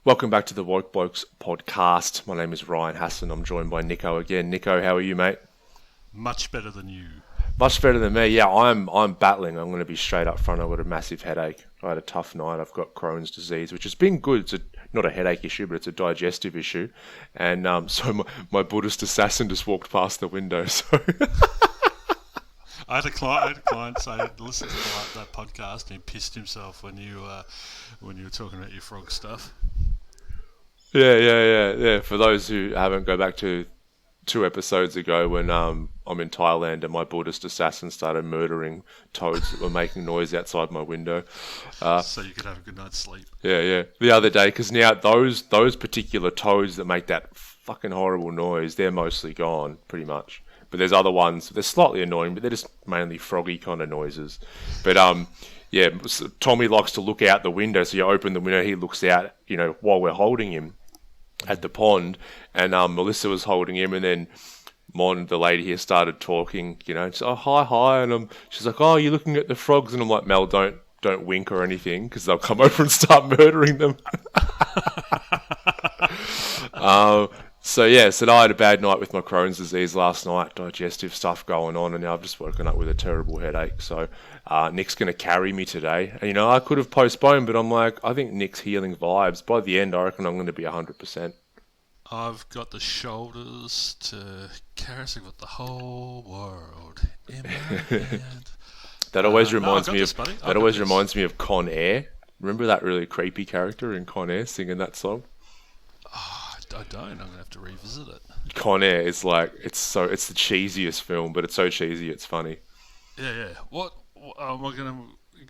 Welcome back to the Blokes podcast. My name is Ryan Hassan. I'm joined by Nico again. Nico, how are you, mate? Much better than you. Much better than me. Yeah, I'm battling. I'm going to be straight up front. I've got a massive headache. I had a tough night. I've got Crohn's disease, which has been good. It's not a headache issue, but it's a digestive issue. And so my Buddhist assassin just walked past the window. So I had a client say, listen to that podcast, and he pissed himself when you were talking about your frog stuff. yeah. For those who haven't, go back to 2 episodes ago when I'm in Thailand and my Buddhist assassin started murdering toads that were making noise outside my window. So you could have a good night's sleep. Yeah. The other day, because now those particular toads that make that fucking horrible noise, they're mostly gone, pretty much. But there's other ones. They're slightly annoying, but they're just mainly froggy kind of noises. But yeah, Tommy likes to look out the window. So you open the window, he looks out, while we're holding him at the pond, and Melissa was holding him, and then the lady here, started talking, just, oh, hi, and she's like, oh, you're looking at the frogs, and I'm like, Mel, don't wink or anything, because they'll come over and start murdering them. So I had a bad night with my Crohn's disease last night, digestive stuff going on, and now I've just woken up with a terrible headache. So Nick's going to carry me today. And, I could have postponed, but I'm like, I think Nick's healing vibes. By the end, I reckon I'm going to be 100%. I've got the shoulders to carry us. I've got the whole world in my hand. That always reminds me of Con Air. Remember that really creepy character in Con Air singing that song? I don't. I'm gonna have to revisit it. Con Air is like it's the cheesiest film, but it's so cheesy it's funny. Yeah. What am I gonna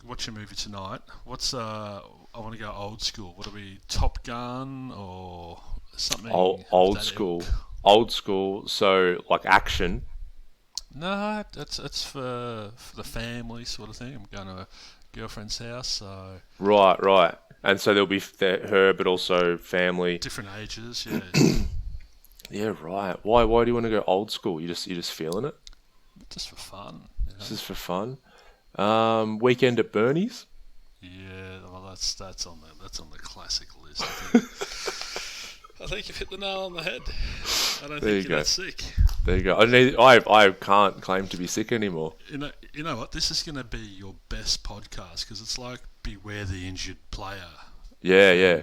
watch a movie tonight? I want to go old school. What are we? Top Gun or something? Old school. So like action. No, it's for the family sort of thing. I'm going to a girlfriend's house, so Right. And so there'll be her, but also family. Different ages, yeah. Yeah, right. Why do you want to go old school? You're just feeling it? Just for fun. This is for fun. Weekend at Bernie's? Yeah, well that's on the classic list. I think you've hit the nail on the head. I don't think you're that sick. There you go. I can't claim to be sick anymore. You know what? This is going to be your best podcast because it's like Beware the Injured Player. Yeah.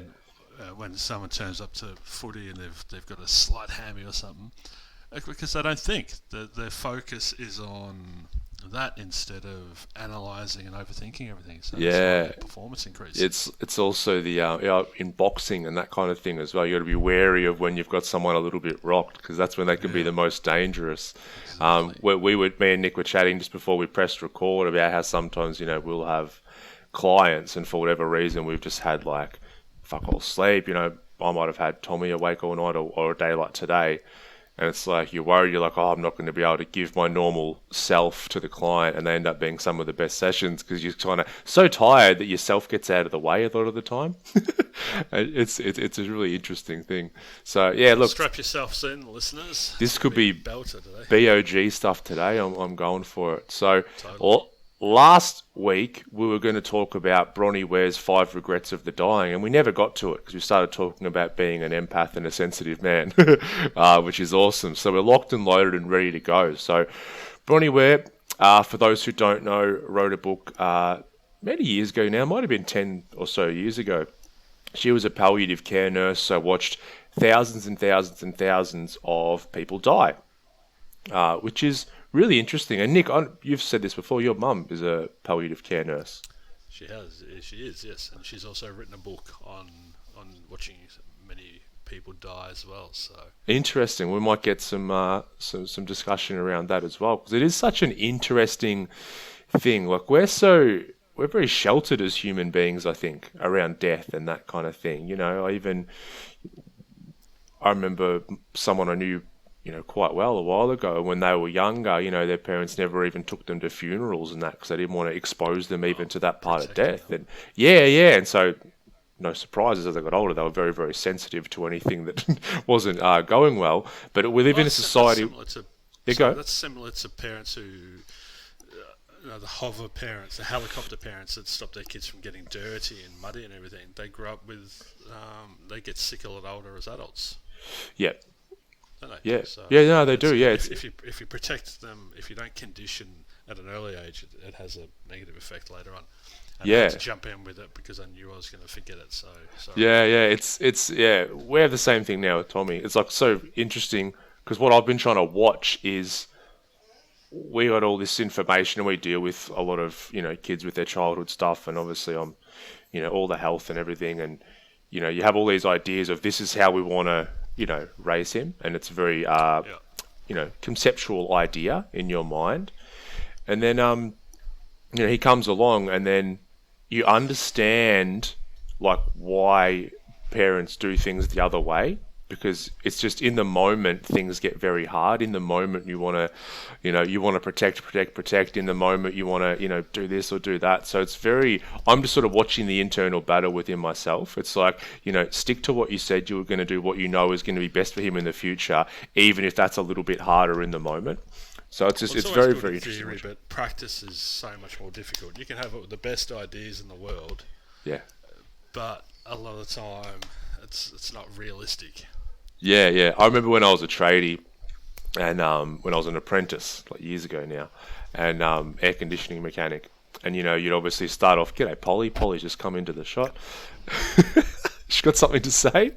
When someone turns up to footy and they've got a slight hammy or something, because they don't think that their focus is on that instead of analysing and overthinking everything. So it's like a performance increase. It's also the in boxing and that kind of thing as well. You got to be wary of when you've got someone a little bit rocked, because that's when they can be the most dangerous. Exactly. Me and Nick were chatting just before we pressed record about how sometimes we'll have clients, and for whatever reason we've just had like fuck all sleep. I might have had Tommy awake all night, or a day like today. And it's like, you're worried, you're like, oh, I'm not going to be able to give my normal self to the client. And they end up being some of the best sessions because you're kind of so tired that your self gets out of the way a lot of the time. It's a really interesting thing. So, yeah, look. Strap yourselves in, listeners. This could be belter today. BOG stuff today. I'm going for it. So, Totally. Last week, we were going to talk about Bronnie Ware's 5 Regrets of the Dying, and we never got to it because we started talking about being an empath and a sensitive man, which is awesome. So we're locked and loaded and ready to go. So Bronnie Ware, for those who don't know, wrote a book many years ago now, might have been 10 or so years ago. She was a palliative care nurse, so watched thousands and thousands and thousands of people die, which is really interesting. And Nick, you've said this before, your mum is a palliative care nurse. She is, yes. And she's also written a book on watching many people die as well. So interesting. We might get some discussion around that as well, because it is such an interesting thing. Like we're very sheltered as human beings, I think, around death and that kind of thing. I remember someone I knew quite well a while ago, when they were younger, their parents never even took them to funerals and that, because they didn't want to expose them even to that part of death. And and so no surprises, as they got older, they were very, very sensitive to anything that wasn't going well. But we live in a society. That's similar to parents who the hover parents, the helicopter parents that stop their kids from getting dirty and muddy and everything. They grow up with, they get sick a lot older as adults, Yeah, don't they? yeah, So yeah. No, they do. Yeah, if you protect them, if you don't condition at an early age, it has a negative effect later on. And I yeah. had to jump in with it because I knew I was going to forget it. So sorry. Yeah. It's yeah. We have the same thing now with Tommy. It's like so interesting because what I've been trying to watch is we got all this information and we deal with a lot of kids with their childhood stuff, and obviously I'm all the health and everything, and you have all these ideas of this is how we want to raise him, and it's a very conceptual idea in your mind, and then he comes along, and then you understand like why parents do things the other way, because it's just in the moment things get very hard. In the moment you want to protect. In the moment you want to do this or do that. So it's very, I'm just sort of watching the internal battle within myself. It's like stick to what you said you were going to do, what is going to be best for him in the future, even if that's a little bit harder in the moment. So it's just it's very very interesting. Theory, but practice is so much more difficult. You can have the best ideas in the world, yeah, but a lot of the time it's not realistic. Yeah. I remember when I was a tradie, and when I was an apprentice, like years ago now, and air conditioning mechanic, and you'd obviously start off, "G'day, Polly. Polly's just come into the shot. She got something to say."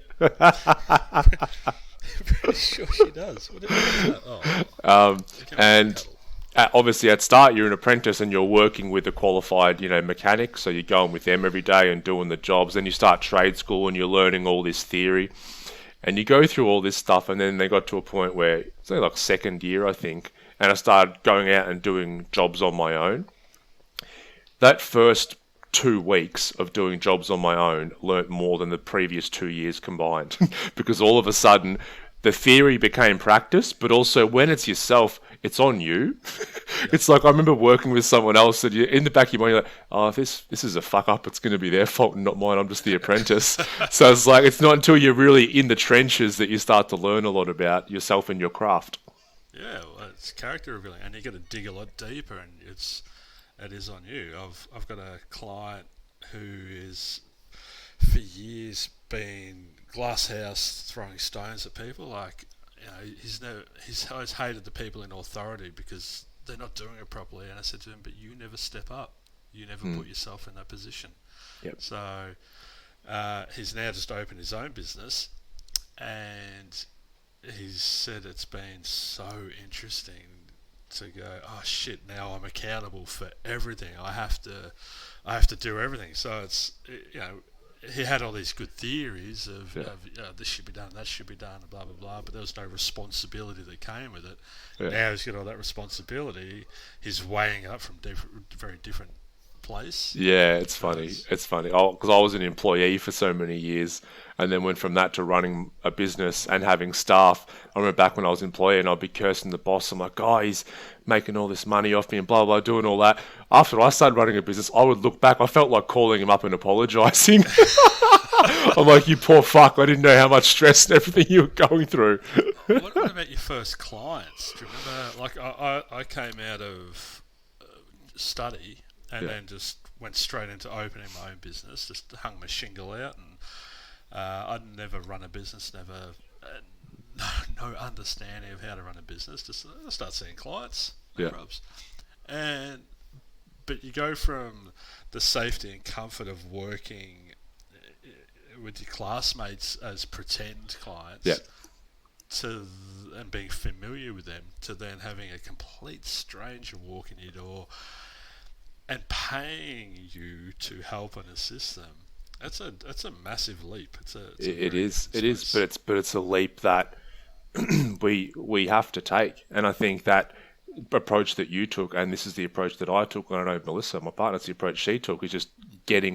Pretty sure she does. What is that? And obviously at start you're an apprentice and you're working with a qualified mechanic, so you're going with them every day and doing the jobs. Then you start trade school and you're learning all this theory. And you go through all this stuff, and then they got to a point where it's only like second year, I think, and I started going out and doing jobs on my own. That first 2 weeks of doing jobs on my own learnt more than the previous 2 years combined, because all of a sudden the theory became practice, but also when it's yourself, it's on you. It's like I remember working with someone else, and in the back of your mind, you're like, "Oh, if this is a fuck up, it's going to be their fault and not mine. I'm just the apprentice." So it's like it's not until you're really in the trenches that you start to learn a lot about yourself and your craft. Yeah, well, it's character revealing, and you got to dig a lot deeper, and it is on you. I've got a client who is for years been glass house throwing stones at people. Like, he's always hated the people in authority because they're not doing it properly. And I said to him, "But you never step up. You never put yourself in that position." Yep. So he's now just opened his own business, and he's said it's been so interesting to go, "Oh shit! Now I'm accountable for everything. I have to do everything." So it's he had all these good theories of this should be done, that should be done, blah blah blah, but there was no responsibility that came with it. Yeah. Now he's got all that responsibility. He's weighing it up from very different place. Yeah, it's funny. It's funny because I was an employee for so many years, and then went from that to running a business and having staff. I remember back when I was employee, and I'd be cursing the boss. I'm like, "Oh, he's making all this money off me and blah blah, doing all that." After I started running a business, I would look back. I felt like calling him up and apologising. I'm like, "You poor fuck! I didn't know how much stress and everything you were going through." What about your first clients? Do you remember? Like, I came out of study and then just went straight into opening my own business. Just hung my shingle out, and I'd never run a business, no understanding of how to run a business. Just start seeing clients, but you go from the safety and comfort of working with your classmates as pretend clients, and being familiar with them, to then having a complete stranger walk in your door and paying you to help and assist them. That's a massive leap. It is, but it's a leap that we have to take. And I think that approach that you took, and this is the approach that I took, and I know Melissa, my partner, it's the approach she took, is just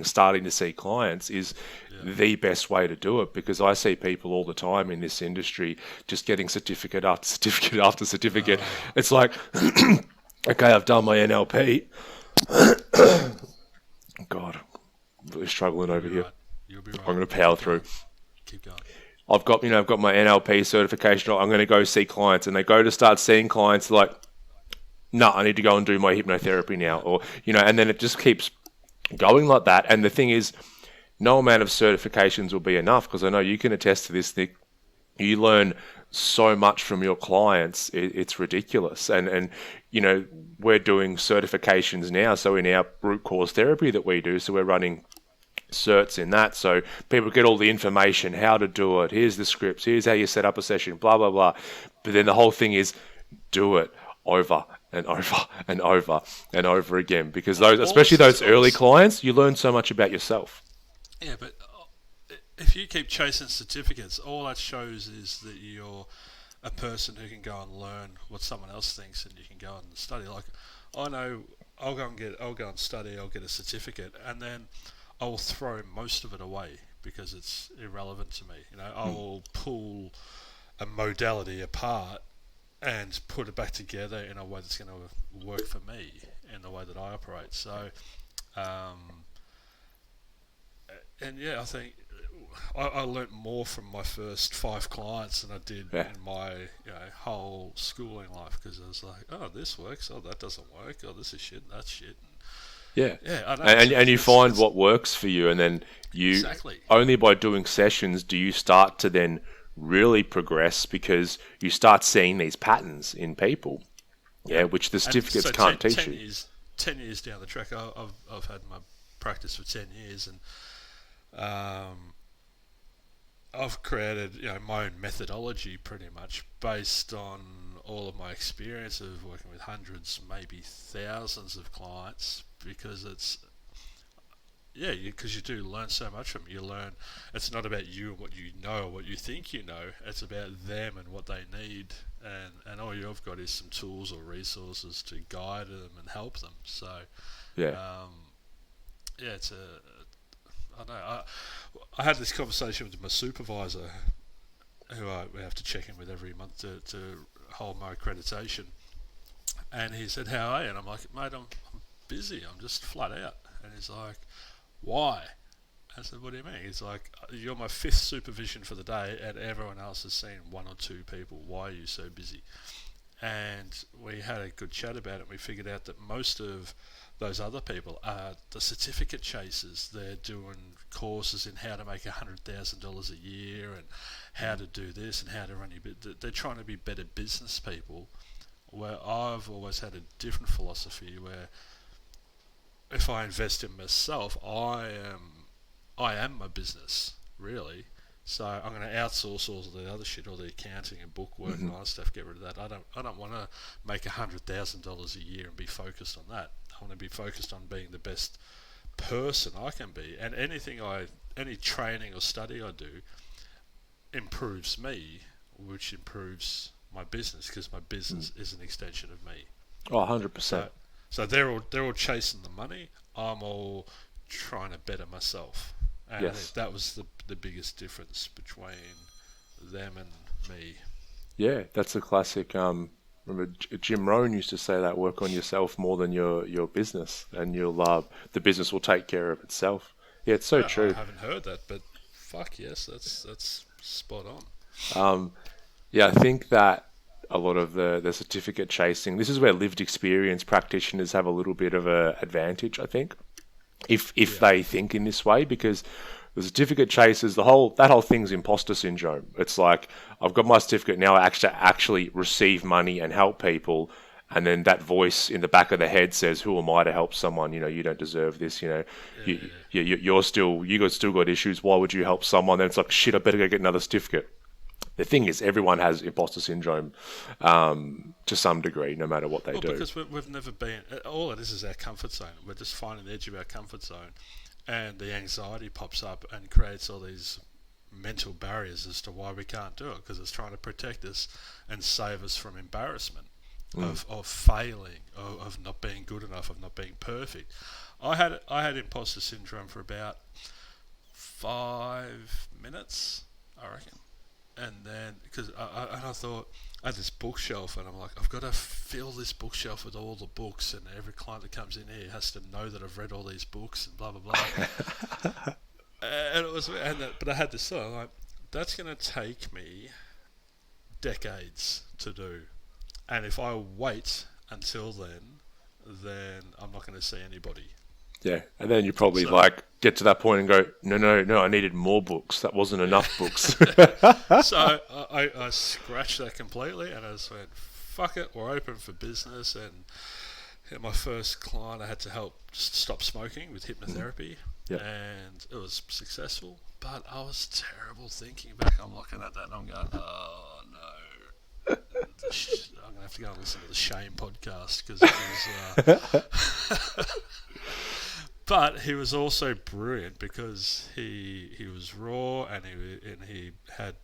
starting to see clients is the best way to do it, because I see people all the time in this industry just getting certificate after certificate after certificate. It's like, okay, I've done my NLP. God, I'm really struggling over here. You'll be right. I'm going to power through. Keep going. I've got my NLP certification. I'm going to go see clients, and they go to start seeing clients like, no, I need to go and do my hypnotherapy now, or and then it just keeps going like that. And the thing is, no amount of certifications will be enough, because I know you can attest to this, Nick. You learn so much from your clients, it's ridiculous. And we're doing certifications now. So in our root cause therapy that we do, so we're running certs in that, so people get all the information, how to do it, here's the scripts, here's how you set up a session, blah blah blah. But then the whole thing is do it over and over and over and over again, because those, especially those early clients, you learn so much about yourself. Yeah, but if you keep chasing certificates, all that shows is that you're a person who can go and learn what someone else thinks, and you can go and study. Like, I know I'll go and study, I'll get a certificate, and then I will throw most of it away because it's irrelevant to me. I will pull a modality apart and put it back together in a way that's going to work for me in the way that I operate. So, and yeah, I think I learnt more from my first 5 clients than I did in my whole schooling life, because I was like, oh, this works, oh, that doesn't work, oh, this is shit, and that's shit. Yeah, I know. And you find what works for you, and then you only by doing sessions do you start to then really progress, because you start seeing these patterns in people, which the certificates can't teach you. 10 years down the track, I've had my practice for 10 years, and I've created my own methodology pretty much based on all of my experience of working with hundreds, maybe thousands of clients, because because you do learn so much from them. You learn, it's not about you and what you know or what you think you know, it's about them and what they need, and all you've got is some tools or resources to guide them and help them. So it's I don't know. I had this conversation with my supervisor, who we have to check in with every month to hold my accreditation. And he said, how are you? And I'm like, mate, I'm busy. I'm just flat out. And he's like, why? I said, what do you mean? He's like, you're my 5th supervision for the day, and everyone else has seen 1 or 2 people. Why are you so busy? And we had a good chat about it. We figured out that most of those other people are the certificate chasers. They're doing courses in how to make $100,000 a year and how to do this and how to run your business. They're trying to be better business people, where I've always had a different philosophy, where if I invest in myself, I am my business, really. So I'm going to outsource all the other shit, all the accounting and bookwork and all that stuff. Get rid of that. I don't want to make $100,000 a year and be focused on that. I want to be focused on being the best person I can be, and any training or study I do improves me, which improves my business, because my business is an extension of me. Oh, 100%. So they're all chasing the money. I'm all trying to better myself. And I think that was the biggest difference between them and me. Yeah, that's a classic. Remember, Jim Rohn used to say that: work on yourself more than your business, and the business will take care of itself. Yeah, it's so true. I haven't heard that, but fuck yes, that's spot on. I think that a lot of the certificate chasing, this is where lived experience practitioners have a little bit of a advantage, I think, if they think in this way, because the certificate chasers, that whole thing's imposter syndrome. It's like, I've got my certificate now, I actually receive money and help people, and then that voice in the back of the head says, who am I to help someone? You don't deserve this. You still got issues. Why would you help someone? Then it's like, shit, I better go get another certificate. The thing is, everyone has imposter syndrome to some degree, no matter what they do. Because we've never been... All it is our comfort zone. We're just finding the edge of our comfort zone, and the anxiety pops up and creates all these mental barriers as to why we can't do it, because it's trying to protect us and save us from embarrassment, of failing, of not being good enough, of not being perfect. I had imposter syndrome for about 5 minutes, I reckon. And then, because I thought, I had this bookshelf, and I'm like, I've got to fill this bookshelf with all the books, and every client that comes in here has to know that I've read all these books, and blah, blah, blah. But I had this thought, I'm like, that's going to take me decades to do. And if I wait until then I'm not going to see anybody. Yeah, and then you probably So, get to that point and go, no, I needed more books. That wasn't enough books. I scratched that completely, and I just went, fuck it, we're open for business. And my first client, I had to help stop smoking with hypnotherapy, Yeah. and it was successful. But I was terrible thinking back. I'm looking at that and I'm going, oh no. I'm going to have to go and listen to the Shame podcast because it was. But he was also brilliant because he was raw and he had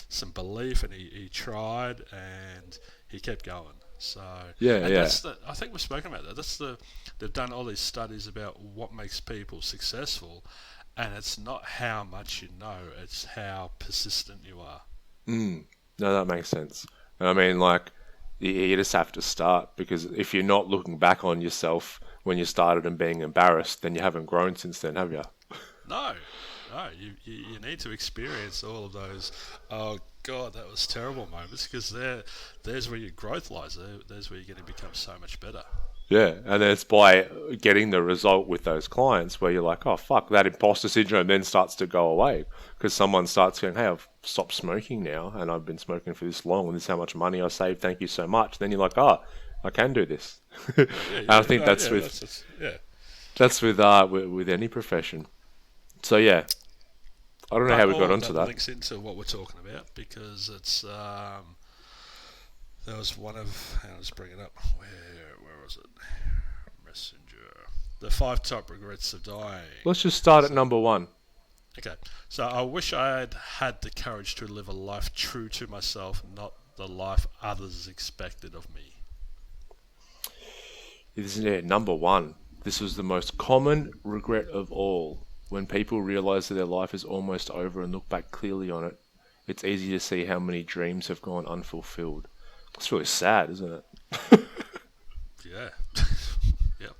some belief and he tried and he kept going. So That's I think we've spoken about that. They've done all these studies about what makes people successful, and it's not how much you know, it's how persistent you are. No, that makes sense. I mean, you just have to start, because if you're not looking back on yourself when you started and being embarrassed, then you haven't grown since then, have you? No, you need to experience all of those. Oh God, that was terrible moments, because there's where your growth lies. There's where you're going to become so much better. Yeah, and then it's by getting the result with those clients where you're like, oh fuck, that imposter syndrome then starts to go away, because someone starts going, hey, I've stopped smoking now and I've been smoking for this long and this is how much money I saved, thank you so much. Then you're like, oh, I can do this. And I think that's with any profession. So yeah, I don't know how we got onto that. Links into what we're talking about, because it's there was one of, let's bring it up. Where was it? Messenger. The 5 top regrets of dying. Let's just start at number 1. Okay. So I wish I had had the courage to live a life true to myself, not the life others expected of me. Isn't it number 1? This was the most common regret of all. When people realize that their life is almost over and look back clearly on it, it's easy to see how many dreams have gone unfulfilled. It's really sad, isn't it? Yeah. Yep.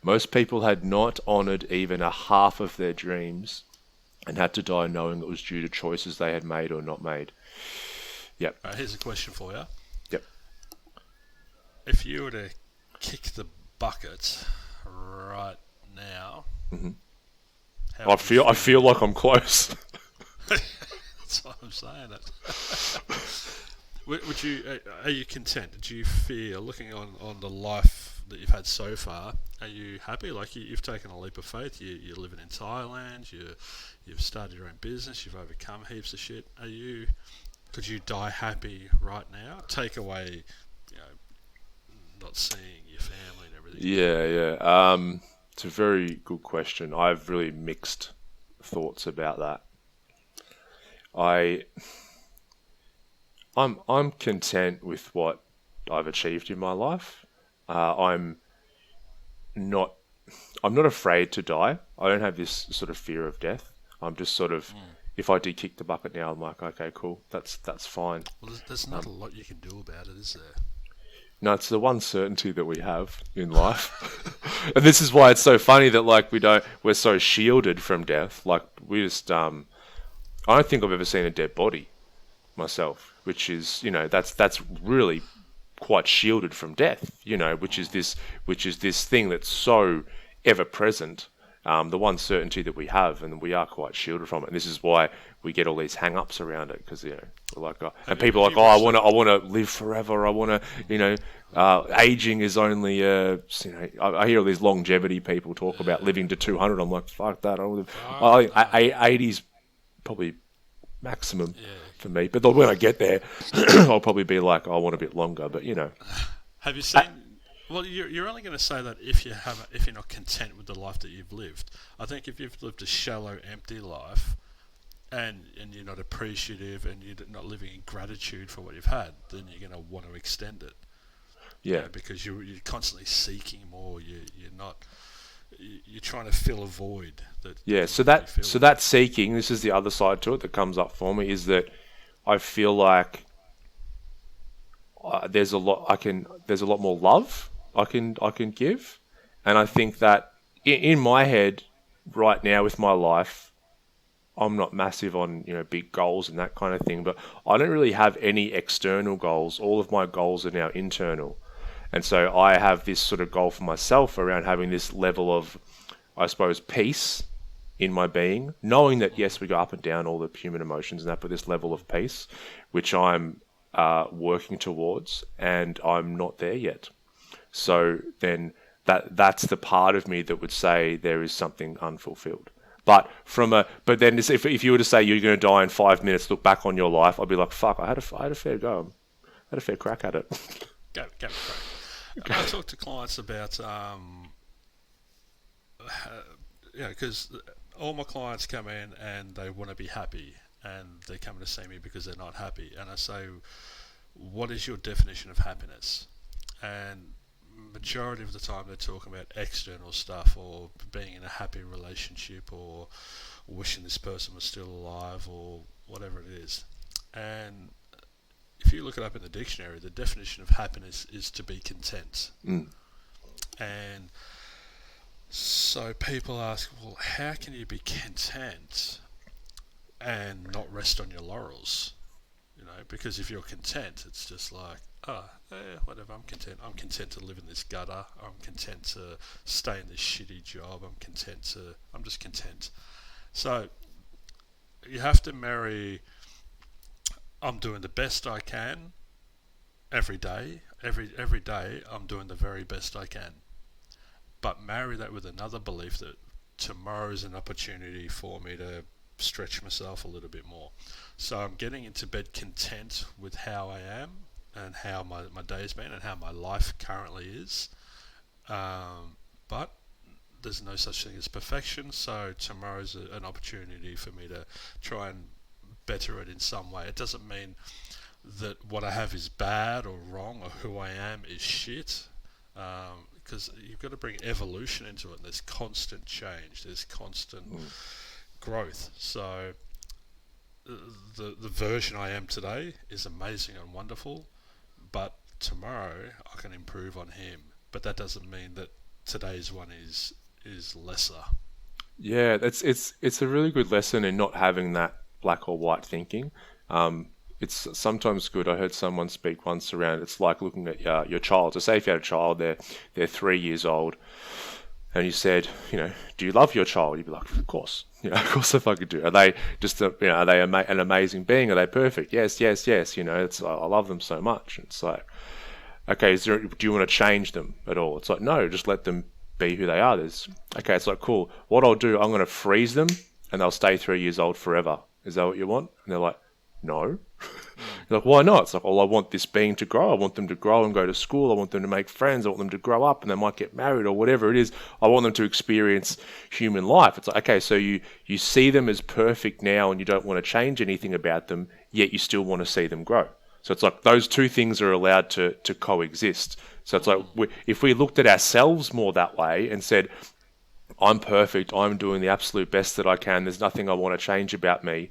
Most people had not honoured even a half of their dreams and had to die knowing it was due to choices they had made or not made. Yep. All right, here's a question for you. Yep. If you were to kick the bucket right now, I feel like I'm close. That's what I'm saying. Would you? Are you content? Do you feel, looking on the life that you've had so far, are you happy? Like you've taken a leap of faith. You're living in Thailand. You've started your own business. You've overcome heaps of shit. Could you die happy right now? Take away, not seeing your family and everything. Yeah. It's a very good question. I have really mixed thoughts about that. I'm content with what I've achieved in my life. I'm not afraid to die. I don't have this sort of fear of death. I'm just sort of, if I did kick the bucket now, I'm like, okay, cool, that's fine. Well, there's not a lot you can do about it, is there? No, it's the one certainty that we have in life. And this is why it's so funny that we're so shielded from death. Like we just, I don't think I've ever seen a dead body myself, which is, that's really quite shielded from death, which is this thing that's so ever present. The one certainty that we have, and we are quite shielded from it. And this is why we get all these hang-ups around it, because we're like, and people are like, I want to live forever. I want to, aging is only, I hear all these longevity people talk about living to 200. I'm like, fuck that. I think 80's probably maximum for me. But when I get there, I'll probably be like, I want a bit longer. But have you seen? Well, you're only going to say that if you're not content with the life that you've lived. I think if you've lived a shallow, empty life, and you're not appreciative and you're not living in gratitude for what you've had, then you're going to want to extend it. Yeah. Because you're constantly seeking more. You're trying to fill a void. So that seeking, this is the other side to it that comes up for me, is that I feel like there's a lot more love I can give, and I think that in my head right now with my life, I'm not massive on big goals and that kind of thing, but I don't really have any external goals. All of my goals are now internal, And so I have this sort of goal for myself around having this level of, I suppose, peace in my being, knowing that yes, we go up and down all the human emotions and that, but this level of peace, which I'm working towards, and I'm not there yet. So then that's the part of me that would say there is something unfulfilled. But then if you were to say you're going to die in 5 minutes, look back on your life, I'd be like, fuck, I had a fair go, I had a fair crack at it. Go. I talk to clients about, because all my clients come in and they want to be happy, and they come to see me because they're not happy. And I say, what is your definition of happiness? And majority of the time they're talking about external stuff, or being in a happy relationship, or wishing this person was still alive, or whatever it is. And if you look it up in the dictionary, the definition of happiness is to be content. And so people ask, well, how can you be content and not rest on your laurels? Because if you're content, it's just like, whatever, I'm content. I'm content to live in this gutter. I'm content to stay in this shitty job. I'm just content. So you have to marry, I'm doing the best I can every day. Every day I'm doing the very best I can. But marry that with another belief that tomorrow is an opportunity for me to stretch myself a little bit more. So I'm getting into bed content with how I am and how my day's been and how my life currently is. But there's no such thing as perfection, so tomorrow's an opportunity for me to try and better it in some way. It doesn't mean that what I have is bad or wrong, or who I am is shit, because you've got to bring evolution into it. There's constant change, there's constant growth. So the version I am today is amazing and wonderful, but tomorrow I can improve on him. But that doesn't mean that today's one is lesser. Yeah, it's a really good lesson in not having that black or white thinking. It's sometimes good. I heard someone speak once around, it's like looking at your child. So say if you had a child, they're 3 years old, and you said, do you love your child? You'd be like, of course. Of course I fucking do. Are they just, are they an amazing being? Are they perfect? Yes. I love them so much. It's like, okay, do you want to change them at all? It's like, no, just let them be who they are. Okay, it's like, cool. What I'll do, I'm going to freeze them, and they'll stay 3 years old forever. Is that what you want? And they're like, no. You're like, why not? It's like, well, I want this being to grow. I want them to grow and go to school. I want them to make friends. I want them to grow up, and they might get married or whatever it is. I want them to experience human life. It's like, okay, so you see them as perfect now, and you don't want to change anything about them, yet you still want to see them grow. So it's like those two things are allowed to coexist. So it's like, if we looked at ourselves more that way and said, I'm perfect, I'm doing the absolute best that I can, there's nothing I want to change about me,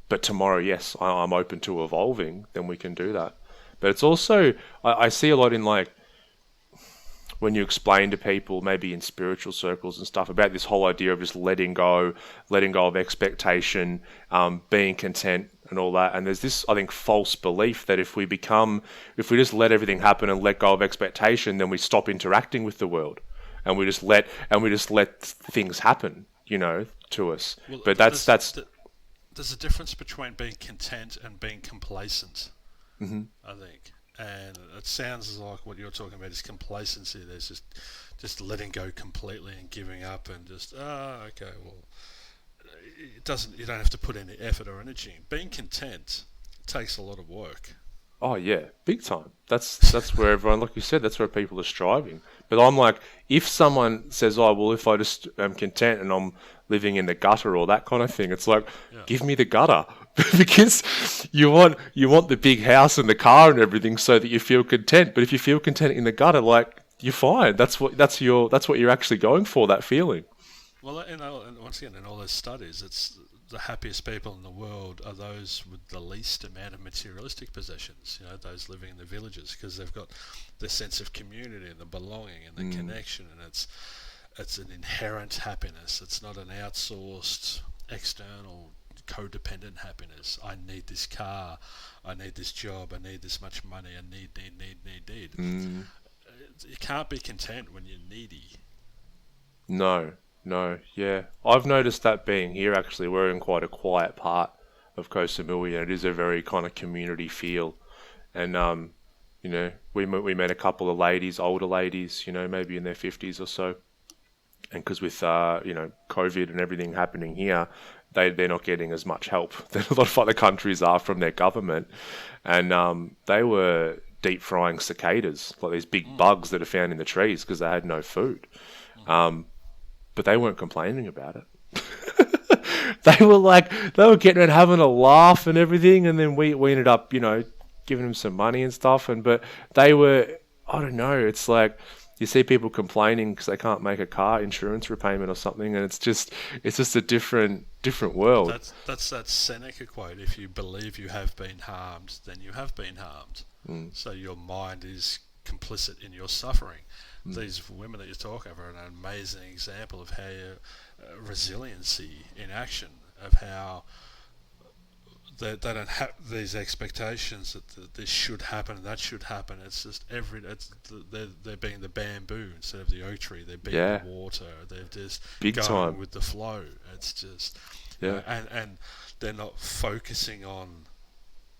but tomorrow, yes, I'm open to evolving, then we can do that. But it's also, I see a lot in like, when you explain to people, maybe in spiritual circles and stuff, about this whole idea of just letting go of expectation, being content and all that. And there's this, I think, false belief that if we just let everything happen and let go of expectation, then we stop interacting with the world, and we just let things happen, to us. Well, but there's a difference between being content and being complacent, I think. And it sounds like what you're talking about is complacency. There's just letting go completely and giving up and just, okay, well, you don't have to put any effort or energy in. Being content takes a lot of work. Oh yeah, big time. That's where everyone, like you said, that's where people are striving. But I'm like, if someone says, oh, well, if I just am content and I'm living in the gutter or that kind of thing, it's like, give me the gutter. Because you want the big house and the car and everything so that you feel content. But if you feel content in the gutter, like, you're fine. That's what you're actually going for, that feeling. Well, and once again, in all those studies, it's the happiest people in the world are those with the least amount of materialistic possessions, those living in the villages, because they've got the sense of community and the belonging and the connection, and it's an inherent happiness. It's not an outsourced, external, codependent happiness. I need this car, I need this job, I need this much money, I need. you can't be content when you're needy. No, no, yeah. I've noticed that being here actually. We're in quite a quiet part of Koh Samui, and it is a very kind of community feel. And we met a couple of ladies, older ladies, maybe in their 50s or so. And because with COVID and everything happening here, they're not getting as much help than a lot of other countries are from their government. And they were deep frying cicadas, like these big bugs that are found in the trees because they had no food. Um, but they weren't complaining about it. They were getting and having a laugh and everything, and then we ended up, giving them some money and stuff. But they were, I don't know, it's like you see people complaining because they can't make a car insurance repayment or something, and it's just a different world. That's that Seneca quote: "If you believe you have been harmed, then you have been harmed." Mm, So your mind is complicit in your suffering. mm. These women that you're talking about are an amazing example of how resiliency in action, of how they don't have these expectations that this should happen and that should happen. It's just they're being the bamboo instead of the oak tree. They're being Yeah, the water. They're just big going time. with the flow. It's just Yeah, and they're not focusing on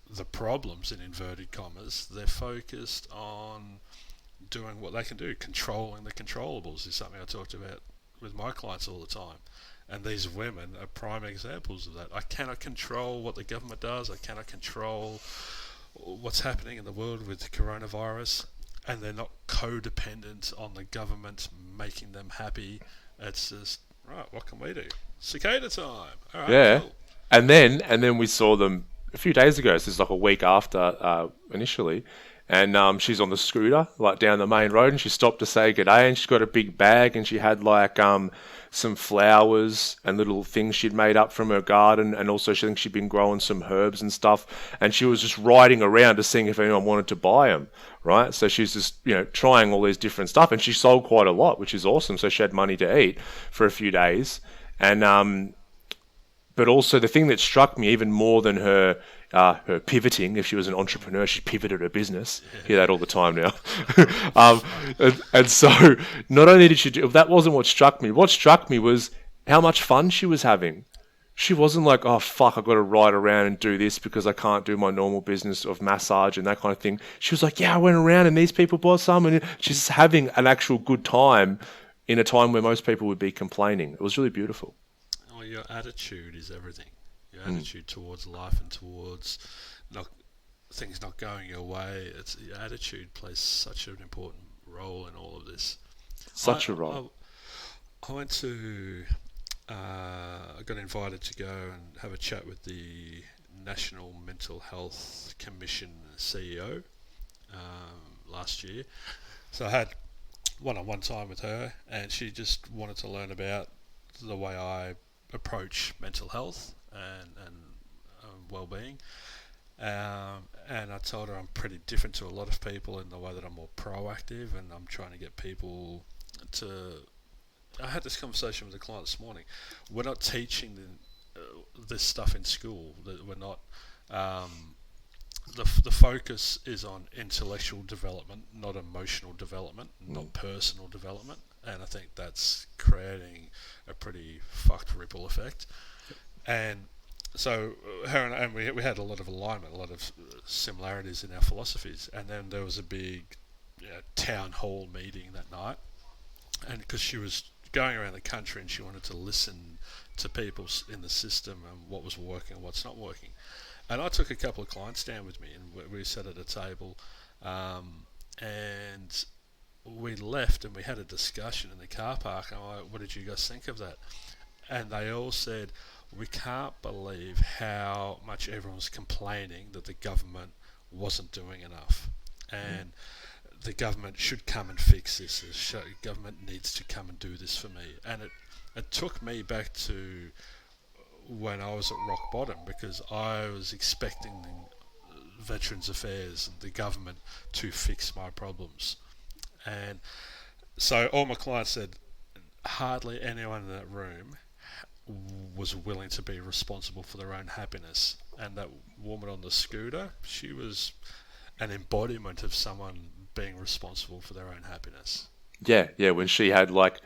the problems in inverted commas. They're focused on doing what they can do. Controlling the controllables is something I talked about with my clients all the time. And these women are prime examples of that. I cannot control what the government does. I cannot control what's happening in the world with the coronavirus. And they're not codependent on the government making them happy. It's just, right, what can we do? Cicada time. All right, yeah. cool. And then we saw them a few days ago. So it's like a week after initially, and she's on the scooter like down the main road, and she stopped to say good day, and she's got a big bag, and she had like some flowers and little things she'd made up from her garden, and also she thinks she'd been growing some herbs and stuff, and she was just riding around to seeing if anyone wanted to buy them, right? So she's just trying all these different stuff, and she sold quite a lot, which is awesome. So she had money to eat for a few days, and but also the thing that struck me even more than her pivoting, if she was an entrepreneur, she pivoted her business. Hear that all the time now. That's um, funny. and so not only did she do that, wasn't what struck me. What struck me was how much fun she was having. She wasn't like, oh fuck, I've got to ride around and do this because I can't do my normal business of massage and that kind of thing. She was like, yeah, I went around and these people bought some, and she's having an actual good time in a time where most people would be complaining. It was really beautiful. Well, your attitude is everything. Your Mm. attitude towards life and towards not things not going your way. It's your attitude plays such an important role in all of this. I Such a I, role. I went to I got invited to go and have a chat with the National Mental Health Commission CEO last year. So I had one-on-one time with her, and she just wanted to learn about the way I approach mental health and well-being. And I told her I'm pretty different to a lot of people in the way that I'm more proactive, and I'm trying to get people to. I had this conversation with a client this morning. We're not teaching this stuff in school. That we're not. Um, the focus is on intellectual development, not emotional development, Mm. not personal development, and I think that's creating a pretty fucked ripple effect. And so her and we had a lot of alignment, a lot of similarities in our philosophies, and then there was a big town hall meeting that night, and because she was going around the country and she wanted to listen to people in the system and what was working and what's not working. And I took a couple of clients down with me, and we sat at a table, and we left and we had a discussion in the car park. And I'm like, what did you guys think of that? And they all said, we can't believe how much everyone's complaining that the government wasn't doing enough. Mm. And the government should come and fix this. The government needs to come and do this for me. And it took me back to when I was at rock bottom, because I was expecting the Veterans Affairs and the government to fix my problems. And so all my clients said hardly anyone in that room was willing to be responsible for their own happiness. And that woman on the scooter, she was an embodiment of someone being responsible for their own happiness. Yeah, yeah. When she had like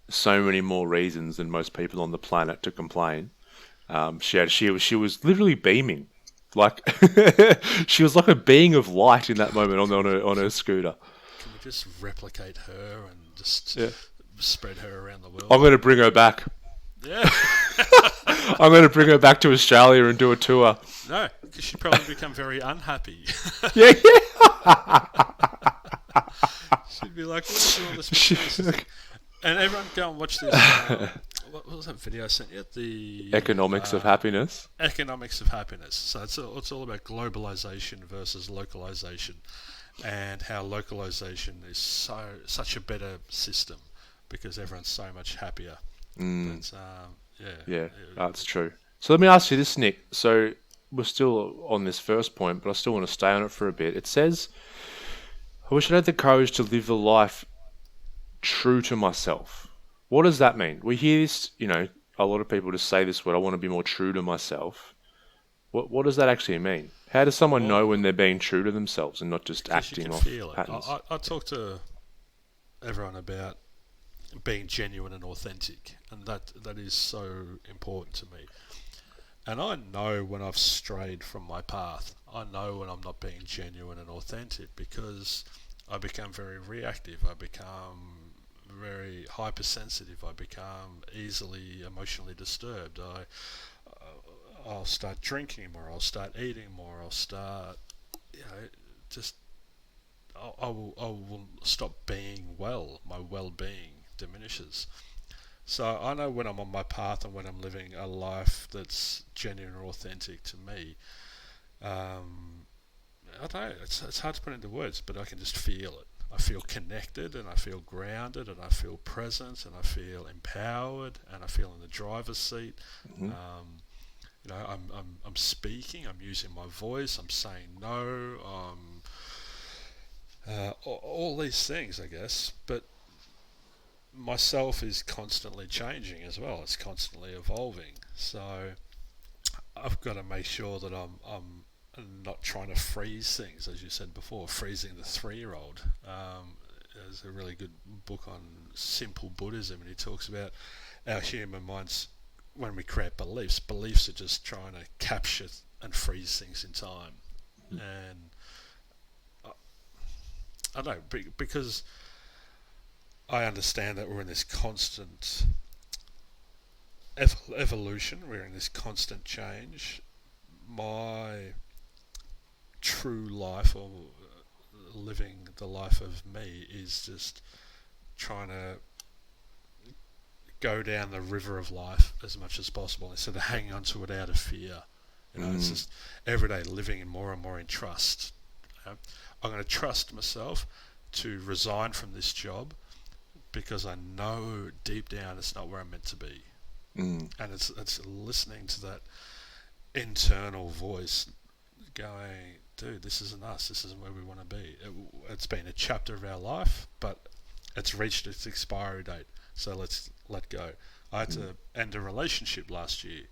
so many more reasons than most people on the planet to complain, she was literally beaming, like she was like a being of light in that moment on her scooter. Can we just replicate her and just Yeah, spread her around the world? I'm going to bring her back. Yeah. I'm going to bring her back to Australia and do a tour. No, because she'd probably become very unhappy. Yeah, yeah. She'd be like, what is all this? And everyone go and watch this. What was that video I sent you? The Economics of happiness. Economics of happiness. So it's all about globalization versus localization, and how localization is such a better system because everyone's so much happier. But, Yeah, that's true. So let me ask you this, Nick. So we're still on this first point, but I still want to stay on it for a bit. It says, I wish I had the courage to live a life true to myself. What does that mean? We hear this, a lot of people just say this word, I want to be more true to myself. What does that actually mean? How does someone know when they're being true to themselves and not just acting off patterns? I talk to everyone about being genuine and authentic, and that is so important to me. And I know when I've strayed from my path. I know when I'm not being genuine and authentic because I become very reactive. I become very hypersensitive. I become easily emotionally disturbed. I'll start drinking more. I'll start eating more. I'll start, I will stop being well. My well-being diminishes. So I know when I'm on my path and when I'm living a life that's genuine or authentic to me. I don't know, it's hard to put into words, but I can just feel it. I feel connected and I feel grounded and I feel present and I feel empowered and I feel in the driver's seat. Mm-hmm. I'm speaking, I'm using my voice, I'm saying no, all these things, I guess, but myself is constantly changing as well. It's constantly evolving. So I've got to make sure that I'm not trying to freeze things, as you said before, freezing the 3-year-old. There's a really good book on simple Buddhism, and he talks about our human minds when we create beliefs. Beliefs are just trying to capture and freeze things in time. And I don't know, because I understand that we're in this constant evolution, we're in this constant change. My true life, or living the life of me, is just trying to go down the river of life as much as possible instead of hanging on to it out of fear. It's just every day living more and more in trust. I'm going to trust myself to resign from this job because I know deep down it's not where I'm meant to be. And it's listening to that internal voice going, dude, this isn't us, this isn't where we want to be. It's been a chapter of our life, but it's reached its expiry date, so let's let go. I had to end a relationship last year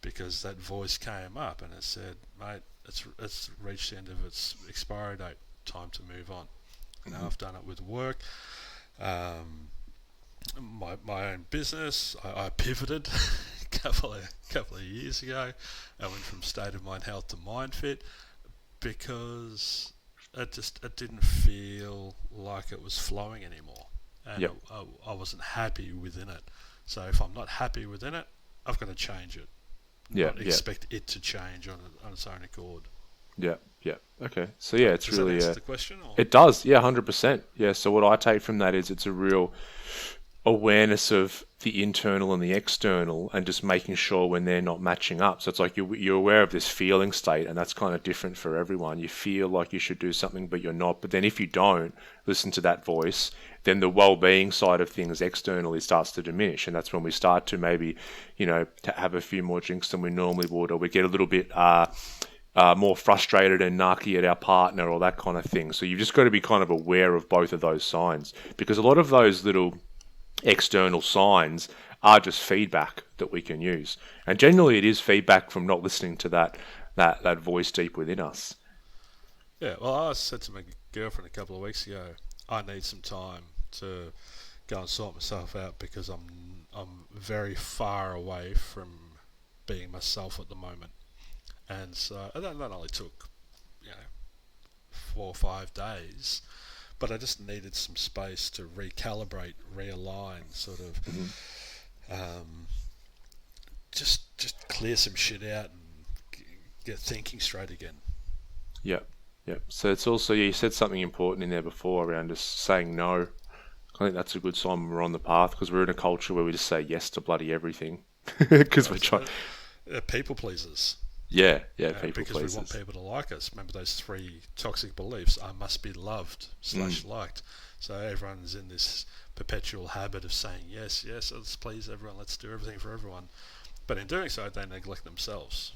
because that voice came up and it said, mate, it's reached the end of its expiry date, time to move on. I've done it with work, my own business. I pivoted a couple of years ago. I went from State of Mind Health to Myndfit because it didn't feel like it was flowing anymore, and I wasn't happy within it. So if I'm not happy within it, I've got to change it. Not expect it to change on its own accord. Yeah. Okay. So yeah, it's Does really that answer the question? Or? It does. Yeah, 100%. Yeah. So what I take from that is it's a real awareness of the internal and the external, and just making sure when they're not matching up. So it's like you're aware of this feeling state, and that's kind of different for everyone. You feel like you should do something, but you're not. But then if you don't listen to that voice, then the well-being side of things externally starts to diminish, and that's when we start to maybe, to have a few more drinks than we normally would, or we get a little bit more frustrated and narky at our partner, or that kind of thing. So you've just got to be kind of aware of both of those signs, because a lot of those little external signs are just feedback that we can use, and generally it is feedback from not listening to that voice deep within us. Yeah, well, I said to my girlfriend a couple of weeks ago, I need some time to go and sort myself out because I'm very far away from being myself at the moment. And so that only took, you know, 4 or 5 days, but I just needed some space to recalibrate, realign, sort of, Hmm. um, just clear some shit out and get thinking straight again. Yeah, yeah. So it's also, yeah, you said something important in there before around just saying no. I think that's a good sign when we're on the path because we're in a culture where we just say yes to bloody everything because we're Right, trying. people pleasers. Yeah, yeah, people Because we want pleasers. people to like us. Remember those three toxic beliefs: I must be loved Mm, slash liked. So everyone's in this perpetual habit of saying yes, yes, let's please everyone, let's do everything for everyone. But in doing so, they neglect themselves,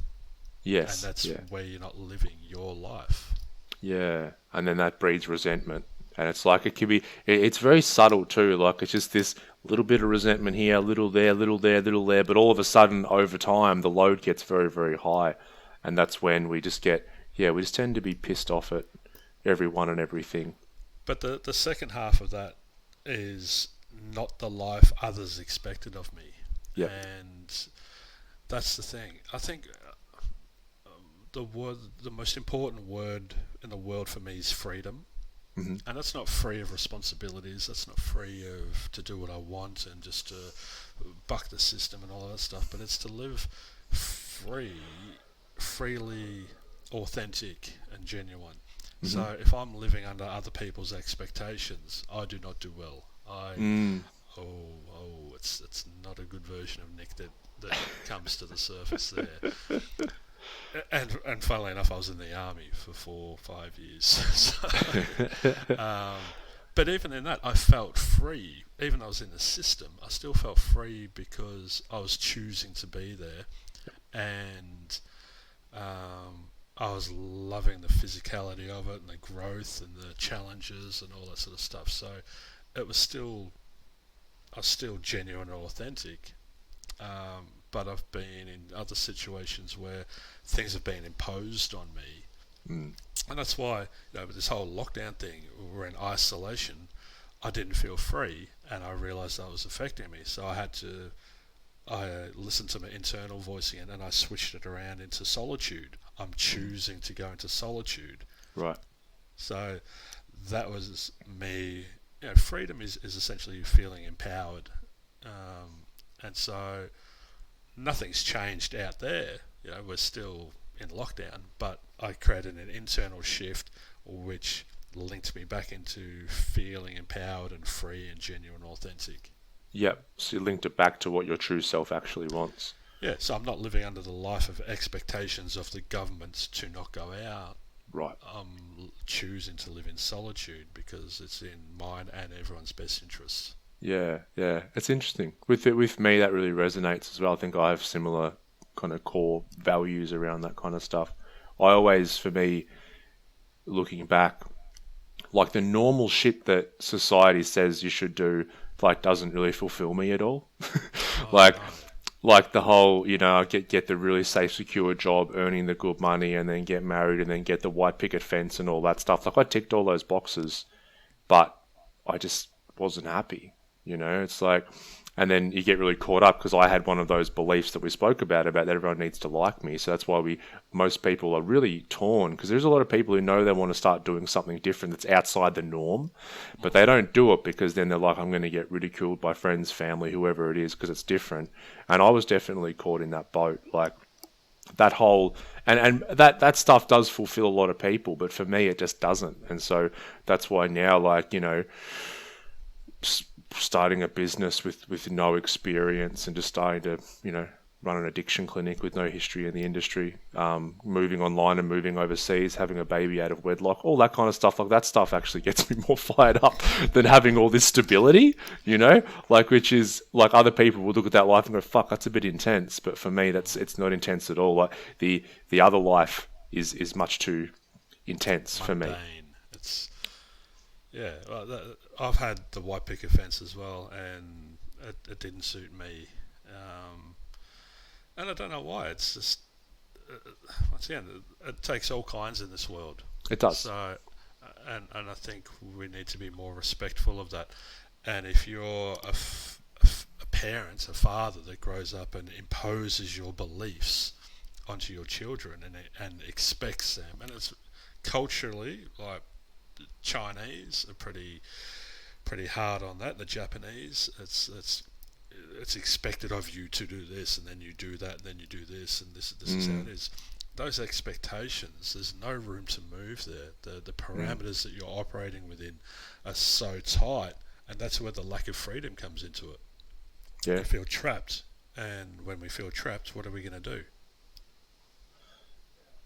and yes, that's yeah, where you're not living your life. yeah. And then that breeds resentment. And it's like it can be, it's very subtle too. Like it's just this little bit of resentment here, little there, little there, little there. But all of a sudden, over time, the load gets very, very high. And that's when we just get, yeah, we just tend to be pissed off at everyone and everything. But the second half of that is not the life others expected of me, Yep. and that's the thing. I think the word, the most important word in the world for me is freedom. Hmm. And that's not free of responsibilities. That's not free of to do what I want and just to buck the system and all that stuff. But it's to live free, freely, authentic and genuine. Hmm. So if I'm living under other people's expectations, I do not do well. Mm. It's not a good version of Nick that comes to the surface there. And funnily enough, I was in the army for 4 or 5 years. So, um, but even in that, I felt free. Even though I was in the system, I still felt free because I was choosing to be there, and I was loving the physicality of it and the growth and the challenges and all that sort of stuff. So it was still, I was still genuine and authentic. But I've been in other situations where things have been imposed on me, Mm. and that's why, with this whole lockdown thing, we're in isolation. I didn't feel free, and I realised that was affecting me. So I listened to my internal voice again, and I switched it around into solitude. I'm Mm. choosing to go into solitude. Right. So that was me. Freedom is essentially feeling empowered, and so nothing's changed out there. We're still in lockdown, but I created an internal shift which linked me back into feeling empowered and free and genuine and authentic. Yep. So you linked it back to what your true self actually wants. Yeah, so I'm not living under the life of expectations of the government to not go out. Right. I'm choosing to live in solitude because it's in mine and everyone's best interests. Yeah, yeah. It's interesting. With me that really resonates as well. I think I have similar kind of core values around that kind of stuff. I always, for me, looking back, like the normal shit that society says you should do, like doesn't really fulfill me at all. Oh like no. like the whole, get the really safe, secure job, earning the good money, and then get married, and then get the white picket fence and all that stuff. Like I ticked all those boxes, but I just wasn't happy. It's like, and then you get really caught up because I had one of those beliefs that we spoke about that everyone needs to like me. So that's why most people are really torn because there's a lot of people who know they want to start doing something different that's outside the norm, but they don't do it because then they're like, I'm going to get ridiculed by friends, family, whoever it is, because it's different. And I was definitely caught in that boat. Like that whole, and that stuff does fulfill a lot of people, but for me, it just doesn't. And so that's why now, like, starting a business with no experience and just starting to run an addiction clinic with no history in the industry, moving online and moving overseas, having a baby out of wedlock, all that kind of stuff. Like that stuff actually gets me more fired up than having all this stability, like, which is like other people will look at that life and go, fuck, that's a bit intense. But for me, it's not intense at all. Like the other life is much too intense for me. Mundane. It's Yeah. I've had the white picket fence as well, and it didn't suit me. Um, and I don't know why. It's just once again, it takes all kinds in this world. It does. So, and I think we need to be more respectful of that. And if you're a parent, a father that grows up and imposes your beliefs onto your children and expects them, and it's culturally like Chinese are pretty hard on that. The Japanese, it's expected of you to do this, and then you do that, and then you do this, and this is how it is. Those expectations, there's no room to move there. The parameters that you're operating within are so tight, and that's where the lack of freedom comes into it. Yeah. You feel trapped, and when we feel trapped, what are we going to do?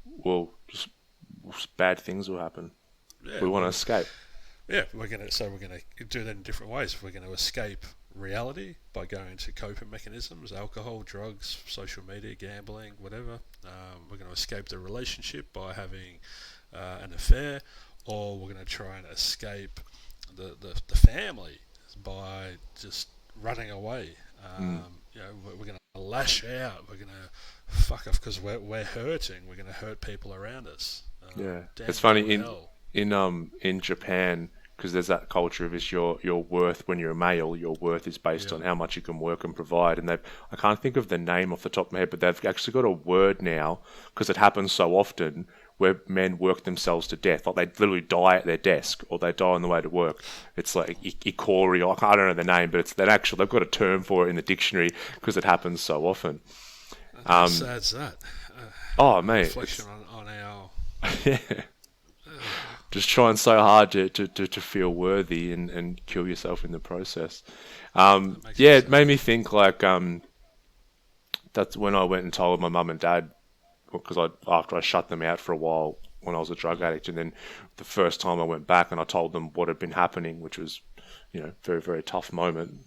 Well, just bad things will happen. Yeah, We want to escape. yeah, we're gonna do that in different ways. We're going to escape reality by going to coping mechanisms, alcohol, drugs, social media, gambling, whatever. We're going to escape the relationship by having an affair, or we're going to try and escape the family by just running away. We're going to lash out. We're going to fuck off because we're hurting. We're going to hurt people around us. Yeah, Damn it's funny you hell. in Japan, because there's that culture of it's your worth when you're a male. Your worth is based Yeah. on how much you can work and provide. And I can't think of the name off the top of my head, but they've actually got a word now because it happens so often where men work themselves to death. Like they literally die at their desk or they die on the way to work. It's like ikori, or I don't know the name, but it's that actual. They've got a term for it in the dictionary because it happens so often. How sad's that? Oh mate, Reflection on our. yeah. Just trying so hard to feel worthy and kill yourself in the process. Makes Yeah, sense. it made me think like that's when I went and told my mum and dad because after I shut them out for a while when I was a drug addict, and then the first time I went back and I told them what had been happening, which was very very tough moment.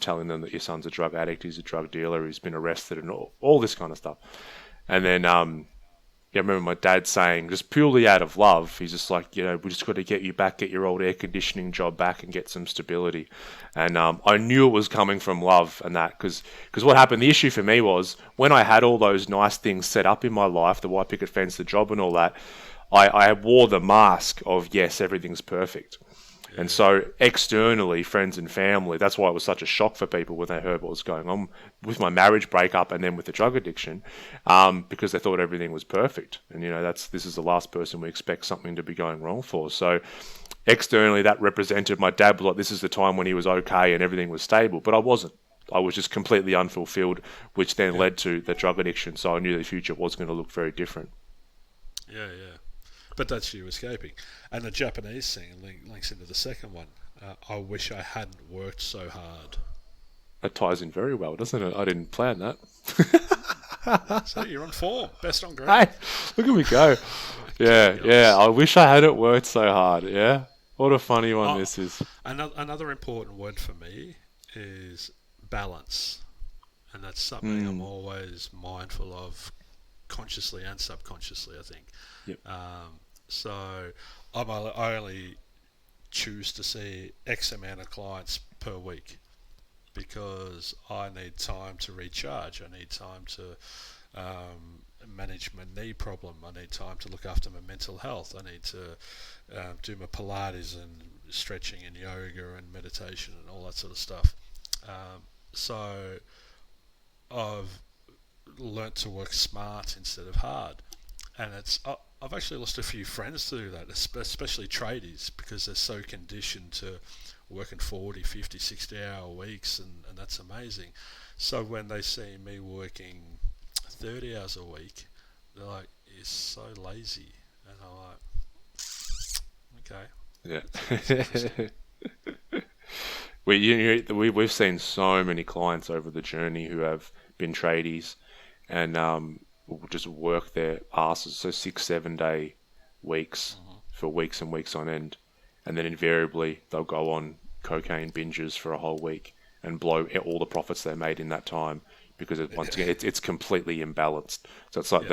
Telling them that your son's a drug addict, he's a drug dealer, he's been arrested, and all this kind of stuff, and then I remember my dad saying, just purely out of love, he's just like, we just got to get you back, get your old air conditioning job back and get some stability. And I knew it was coming from love and that, because what happened, the issue for me was, when I had all those nice things set up in my life, the white picket fence, the job and all that, I wore the mask of, yes, everything's perfect. And so externally, friends and family, that's why it was such a shock for people when they heard what was going on with my marriage breakup and then with the drug addiction, because they thought everything was perfect. And, this is the last person we expect something to be going wrong for. So externally, that represented my dad was like, this is the time when he was okay and everything was stable. But I wasn't. I was just completely unfulfilled, which then led to the drug addiction. So I knew the future was going to look very different. Yeah, yeah. But that's you escaping. And the Japanese thing links into the second one. I wish I hadn't worked so hard. That ties in very well, doesn't it? I didn't plan that. So you're on form. Best on green. Hey, look at me go. Yeah. I wish I hadn't worked so hard. Yeah. What a funny one this is. Another important word for me is balance. And that's something I'm always mindful of, consciously and subconsciously, I think. Yep. So I only choose to see X amount of clients per week because I need time to recharge. I need time to manage my knee problem. I need time to look after my mental health. I need to do my Pilates and stretching and yoga and meditation and all that sort of stuff. So I've learnt to work smart instead of hard, and I've actually lost a few friends to do that, especially tradies, because they're so conditioned to working 40, 50, 60-hour weeks, and that's amazing. So when they see me working 30 hours a week, they're like, "You're so lazy," and I'm like, "Okay." Yeah. We've seen so many clients over the journey who have been tradies and will just work their asses, so 6-7 day weeks for weeks and weeks on end, and then invariably they'll go on cocaine binges for a whole week and blow all the profits they made in that time, because once again it's completely imbalanced. So it's like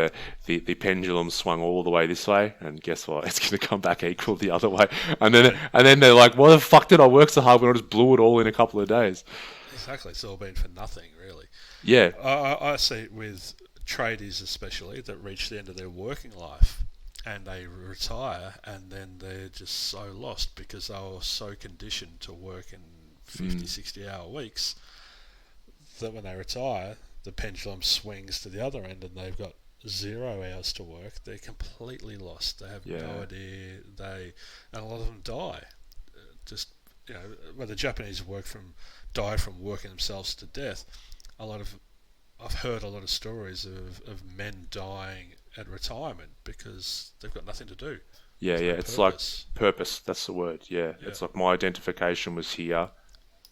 the pendulum swung all the way this way, and guess what? It's going to come back equal the other way. And then they're like, "Why the fuck did I work so hard when I just blew it all in a couple of days?" Exactly. It's all been for nothing, really. Yeah. I see it with tradies especially that reach the end of their working life and they retire, and then they're just so lost because they were so conditioned to work in 50, 60-hour weeks that when they retire, the pendulum swings to the other end and they've got 0 hours to work. They're completely lost. They have no idea. And a lot of them die. Just, when the Japanese die from working themselves to death, I've heard a lot of stories of men dying at retirement because they've got nothing to do. Yeah, it's purpose. like purpose. That's the word. Yeah, it's like my identification was here,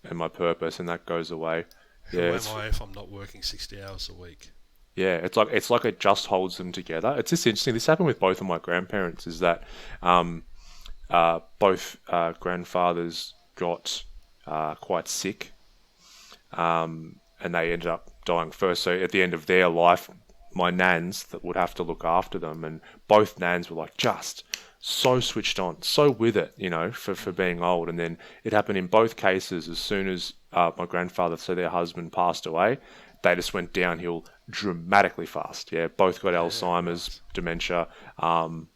and my purpose, and that goes away. Who am I if I'm not working 60 hours a week? Yeah, it's like it just holds them together. It's just interesting. This happened with both of my grandparents. Is that both grandfathers got quite sick, and they ended up dying first. So at the end of their life, my nans that would have to look after them, and both nans were like just so switched on, so with it, for being old. And then it happened in both cases. As soon as my grandfather, so their husband, passed away, they just went downhill dramatically fast. Yeah, both got Alzheimer's, dementia, and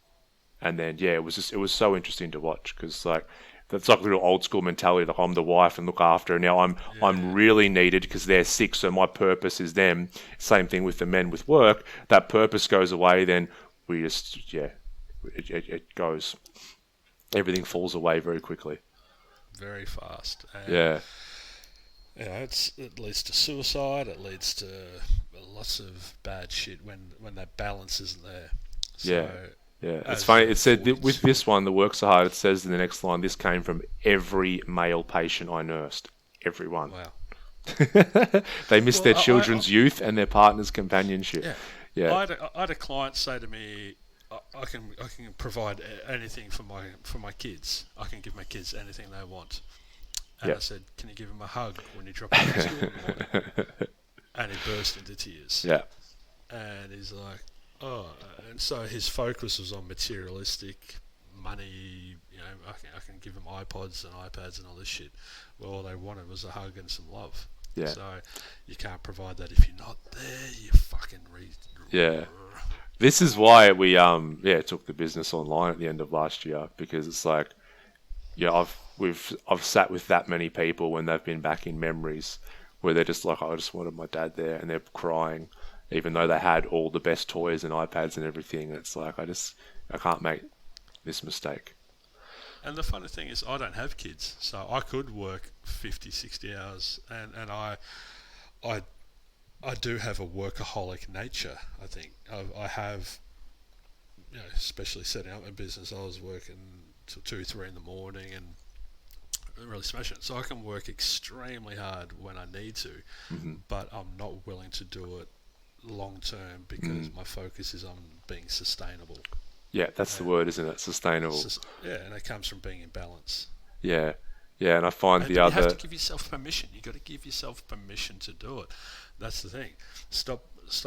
then it was so interesting to watch because that's like a little old school mentality. Like I'm the wife and look after. And now I'm really needed because they're sick. So my purpose is them. Same thing with the men with work. That purpose goes away. Then we just it goes. Everything falls away very quickly. Very fast. And it leads to suicide. It leads to lots of bad shit when that balance isn't there. So, it's funny. It said with this one, the works are hard. It says in the next line, this came from every male patient I nursed. Everyone. Wow. They missed their children's youth and their partner's companionship. Yeah. I had a client say to me, I can provide anything for my kids. I can give my kids anything they want. And I said, can you give them a hug when you drop them off to school in the morning? And he burst into tears. Yeah. And he's like, oh, and so his focus was on materialistic money. I can give them iPods and iPads and all this shit. Well, all they wanted was a hug and some love. Yeah. So you can't provide that if you're not there. You fucking Yeah. This is why we took the business online at the end of last year, because it's like, I've sat with that many people when they've been back in memories where they're just like, I just wanted my dad there, and they're crying, even though they had all the best toys and iPads and everything. And it's like, I can't make this mistake. And the funny thing is, I don't have kids, so I could work 50, 60 hours, and I do have a workaholic nature. I think I have, especially setting up my business. I was working till 2, 3 in the morning and really smashing it. So I can work extremely hard when I need to, but I'm not willing to do it long term because my focus is on being sustainable. Yeah, that's the word, isn't it? Sustainable. And it comes from being in balance. Yeah, and I find you have to give yourself permission. You got to give yourself permission to do it. That's the thing. Stop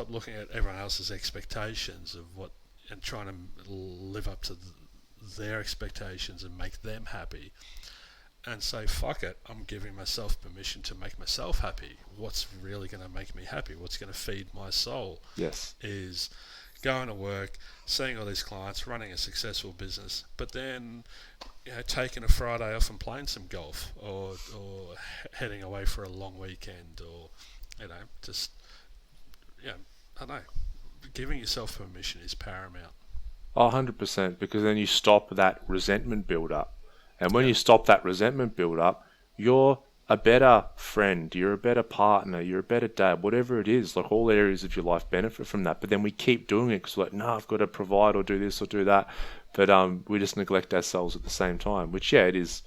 looking at everyone else's expectations of what and trying to live up to their expectations and make them happy. And say, fuck it, I'm giving myself permission to make myself happy. What's really going to make me happy? What's going to feed my soul? Yes. Is going to work, seeing all these clients, running a successful business, but then taking a Friday off and playing some golf, or heading away for a long weekend, or I don't know. Giving yourself permission is paramount. 100%, because then you stop that resentment build up. And when you stop that resentment build up, you're a better friend, you're a better partner, you're a better dad, whatever it is. Like, all areas of your life benefit from that. But then we keep doing it because we're like, no, I've got to provide or do this or do that. But we just neglect ourselves at the same time, which, it is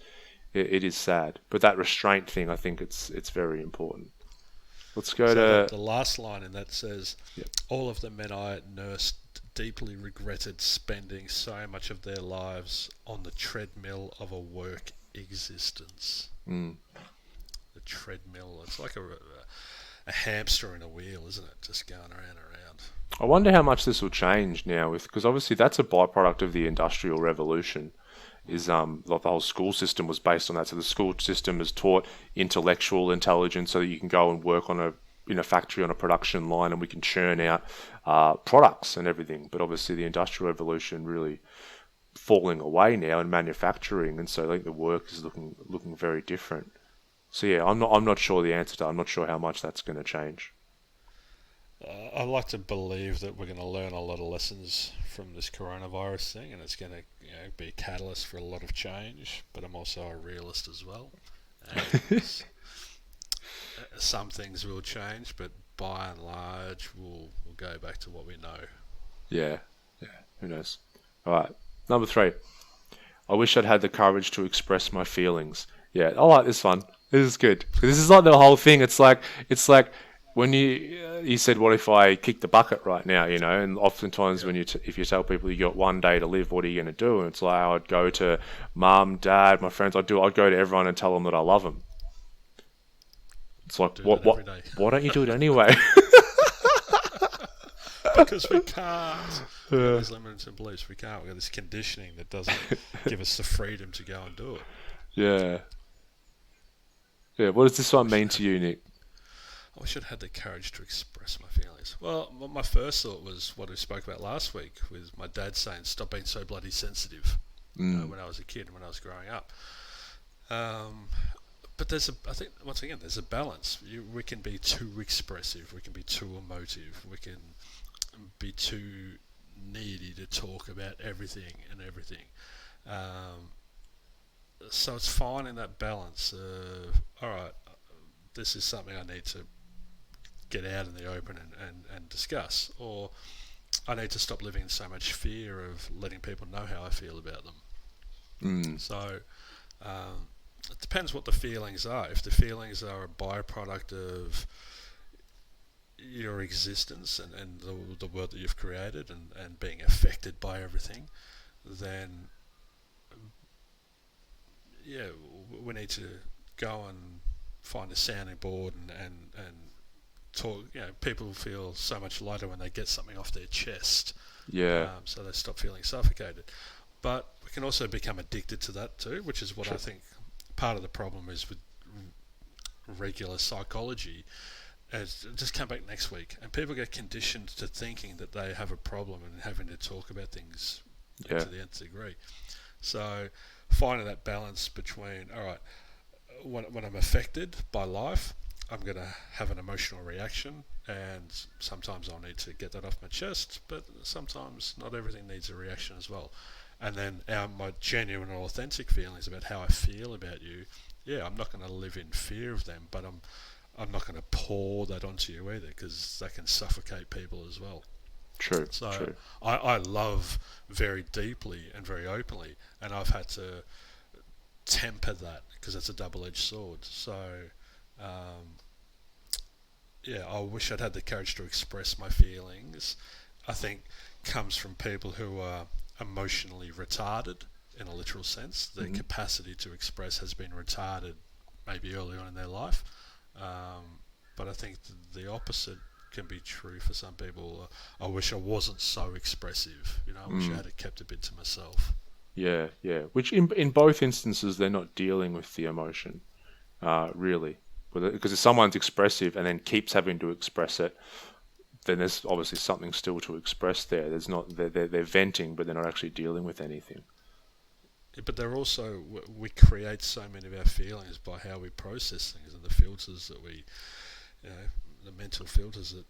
sad. But that restraint thing, I think it's very important. Let's go to... The last line in that says, all of the men I nursed deeply regretted spending so much of their lives on the treadmill of a work existence. The treadmill, it's like a hamster in a wheel, isn't it? Just going around and around. I wonder how much this will change now, because obviously that's a byproduct of the Industrial Revolution. Is like the whole school system was based on that. So the school system has taught intellectual intelligence so that you can go and work on a in a factory on a production line and we can churn out products and everything. But obviously the Industrial Revolution really falling away now in manufacturing, and so I think the work is looking very different. So yeah, I'm not sure the answer to that. I'm not sure how much that's going to change. I like to believe that we're going to learn a lot of lessons from this coronavirus thing, and it's going to be a catalyst for a lot of change. But I'm also a realist as well, and some things will change, but by and large, we'll go back to what we know. Yeah, who knows? All right, number 3. I wish I'd had the courage to express my feelings. Yeah, I like this one. This is good. This is like the whole thing. It's like when you said, what if I kick the bucket right now, and oftentimes when if you tell people you got one day to live, what are you going to do? And it's like, I'd go to mum, dad, my friends, I'd go to everyone and tell them that I love them. It's like, what why don't you do it anyway? Because we can't. There's limited beliefs. We can't. We've got this conditioning that doesn't give us the freedom to go and do it. Yeah. What does this one mean to you, Nick? I wish I'd had the courage to express my feelings. Well, my first thought was what we spoke about last week, with my dad saying, "Stop being so bloody sensitive." When I was a kid and when I was growing up. But I think once again, there's a balance. We can be too expressive. We can be too emotive. We can be too needy to talk about everything. So it's finding that balance of, all right, this is something I need to get out in the open and discuss, or I need to stop living in so much fear of letting people know how I feel about them. So it depends what the feelings are. If the feelings are a byproduct of your existence and the world that you've created and being affected by everything, then we need to go and find a sounding board and talk. People feel so much lighter when they get something off their chest. So they stop feeling suffocated. But we can also become addicted to that too, which is what I think part of the problem is with regular psychology. Just come back next week, and people get conditioned to thinking that they have a problem and having to talk about things to the nth degree. So finding that balance between, all right, when I'm affected by life, I'm going to have an emotional reaction, and sometimes I'll need to get that off my chest, but sometimes not everything needs a reaction as well. And then my genuine and authentic feelings about how I feel about you, I'm not going to live in fear of them, but I'm not going to pour that onto you either, because that can suffocate people as well. True. I love very deeply and very openly, and I've had to temper that because it's a double-edged sword. So, I wish I'd had the courage to express my feelings. I think comes from people who are emotionally retarded in a literal sense. Their capacity to express has been retarded maybe early on in their life. But I think the opposite can be true for some people. I wish I wasn't so expressive. I wish I had it kept a bit to myself. Yeah. Which in both instances, they're not dealing with the emotion, really. Because if someone's expressive and then keeps having to express it, then there's obviously something still to express there. There's not they're venting, but they're not actually dealing with anything. But they're also, we create so many of our feelings by how we process things and the filters that we, the mental filters that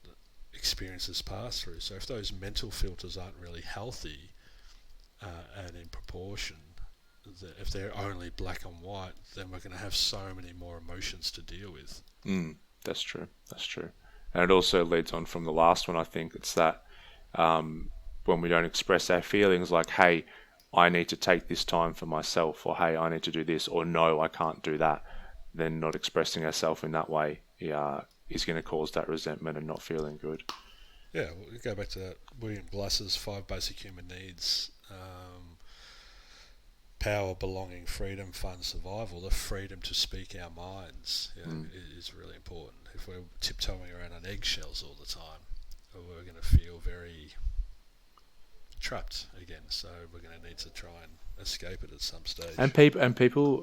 experiences pass through. So if those mental filters aren't really healthy and in proportion, if they're only black and white, then we're going to have so many more emotions to deal with. That's true. And it also leads on from the last one, I think. It's that when we don't express our feelings, like, hey, I need to take this time for myself, or hey, I need to do this, or no, I can't do that, then not expressing ourselves in that way is going to cause that resentment and not feeling good. Yeah, we'll go back to that William Glasser's 5 basic human needs. Power, belonging, freedom, fun, survival. The freedom to speak our minds is really important. If we're tiptoeing around on eggshells all the time, we're going to feel very trapped again. So we're going to need to try and escape it at some stage. And people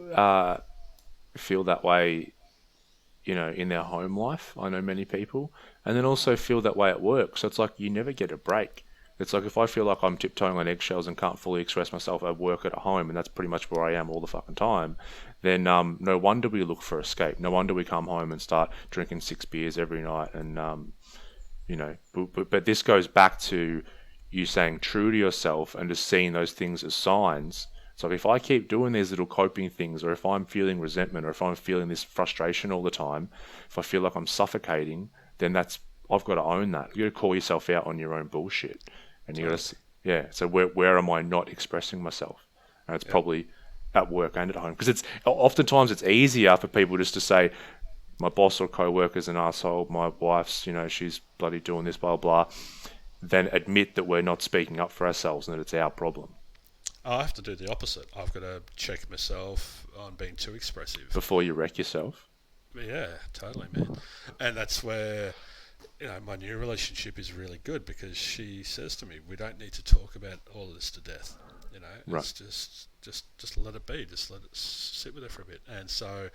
feel that way in their home life. I know many people, and then also feel that way at work. So it's like you never get a break. It's like if I feel like I'm tiptoeing on eggshells and can't fully express myself at work at home, and that's pretty much where I am all the fucking time, then no wonder we look for escape. No wonder we come home and start drinking 6 beers every night. And but this goes back to you saying true to yourself and just seeing those things as signs. So if I keep doing these little coping things, or if I'm feeling resentment, or if I'm feeling this frustration all the time, if I feel like I'm suffocating, then I've got to own that. You got to call yourself out on your own bullshit, and you got to, So where am I not expressing myself? And it's probably at work and at home, because oftentimes it's easier for people just to say, my boss or co-worker's an asshole, my wife's, she's bloody doing this, blah blah, than admit that we're not speaking up for ourselves and that it's our problem. I have to do the opposite. I've got to check myself on being too expressive Before you wreck yourself. Yeah, totally, man. And that's where, my new relationship is really good, because she says to me, we don't need to talk about all of this to death. Right. It's just let it be. Just let it sit with it for a bit. And so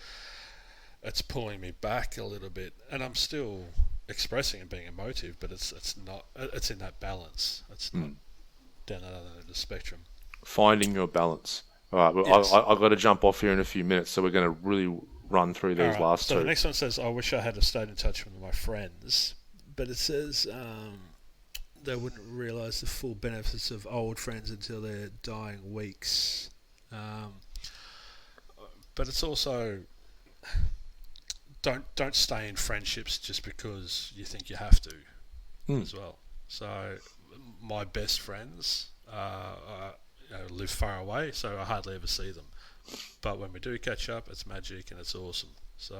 it's pulling me back a little bit, and I'm still expressing and being emotive, but it's not. It's in that balance. It's not down that other end of the spectrum. Finding your balance. All right, well, Yes. I've got to jump off here in a few minutes, so we're going to really run through these last so two. the next one says, I wish I had stayed in touch with my friends, but it says they wouldn't realise the full benefits of old friends until their dying weeks. But it's also, don't stay in friendships just because you think you have to as well. So my best friends live far away, so I hardly ever see them. But when we do catch up, it's magic and it's awesome. So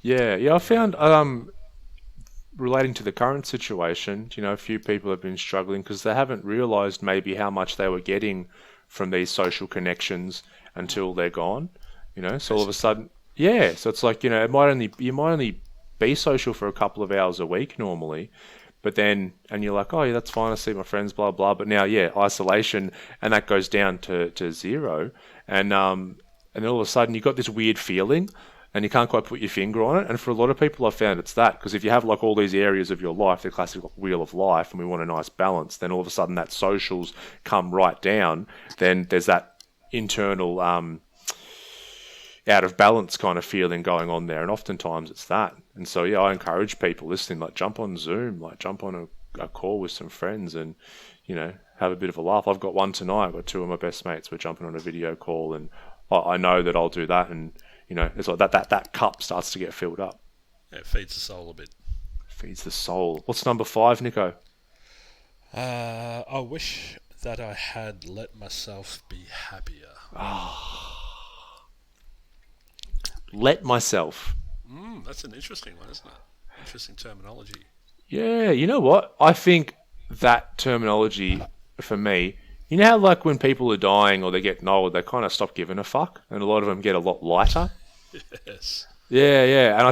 I found relating to the current situation, a few people have been struggling because they haven't realised maybe how much they were getting from these social connections until they're gone. So all of a sudden, so it's like, you might only be social for a couple of hours a week normally, but then, and you're like, oh yeah, that's fine, I see my friends, blah blah. But now, isolation, and that goes down to zero, and then all of a sudden you got this weird feeling, and you can't quite put your finger on it. And for a lot of people, I've found it's that, because if you have like all these areas of your life, the classic wheel of life, and we want a nice balance, then all of a sudden that socials come right down. Then there's that internal out of balance kind of feeling going on there, and oftentimes it's that. And so I encourage people listening, like, jump on Zoom, like jump on a call with some friends, and have a bit of a laugh. I've got one tonight. I've got two of my best mates. We're jumping on a video call, and I know that I'll do that, and it's like that cup starts to get filled up. it feeds the soul a bit. Feeds the soul. What's number 5, Nico? I wish that I had let myself be happier. Let myself. That's an interesting one, isn't it? Interesting terminology. Yeah, you know what? I think that terminology, for me, how like when people are dying or they're getting old, they kind of stop giving a fuck, and a lot of them get a lot lighter. Yes. Yeah, and I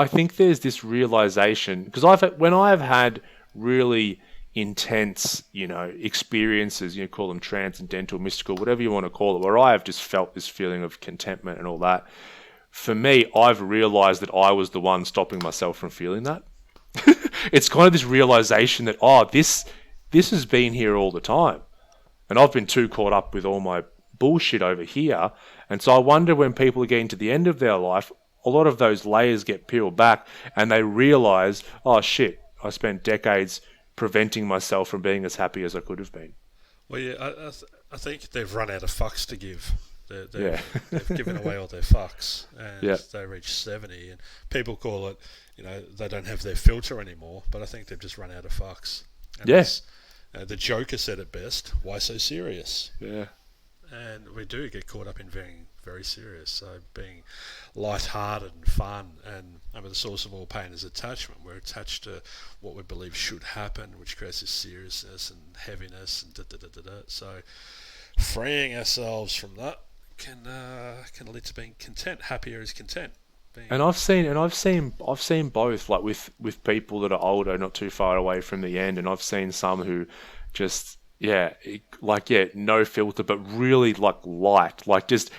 think there's this realization, because when I've had really intense, experiences, call them transcendental, mystical, whatever you want to call it, where I have just felt this feeling of contentment and all that. For me, I've realized that I was the one stopping myself from feeling that. It's kind of this realization that, this has been here all the time. And I've been too caught up with all my bullshit over here. And so I wonder, when people are getting to the end of their life, a lot of those layers get peeled back and they realize, oh shit, I spent decades preventing myself from being as happy as I could have been. Well, yeah, I think they've run out of fucks to give. They've given away all their fucks, and they reach 70, and people call it, they don't have their filter anymore, but I think they've just run out of fucks. And the Joker said it best, why so serious? Yeah. And we do get caught up in being very serious, so being light-hearted and fun, and the source of all pain is attachment. We're attached to what we believe should happen, which creates this seriousness and heaviness and da-da-da-da-da. So freeing ourselves from that can lead to being content. Happier is content. And I've seen both, like with people that are older, not too far away from the end, and I've seen some who just no filter, but really like light, like just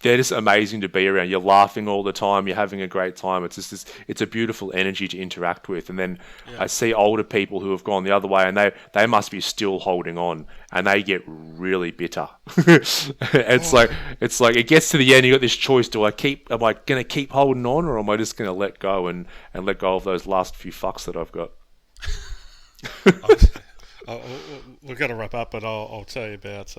they're just amazing to be around. You're laughing all the time. You're having a great time. It's just this, it's a beautiful energy to interact with. And then I see older people who have gone the other way, and they must be still holding on, and they get really bitter. It's like it gets to the end. You got this choice: am I going to keep holding on, or am I just going to let go and let go of those last few fucks that I've got? We've got to wrap up, but I'll tell you about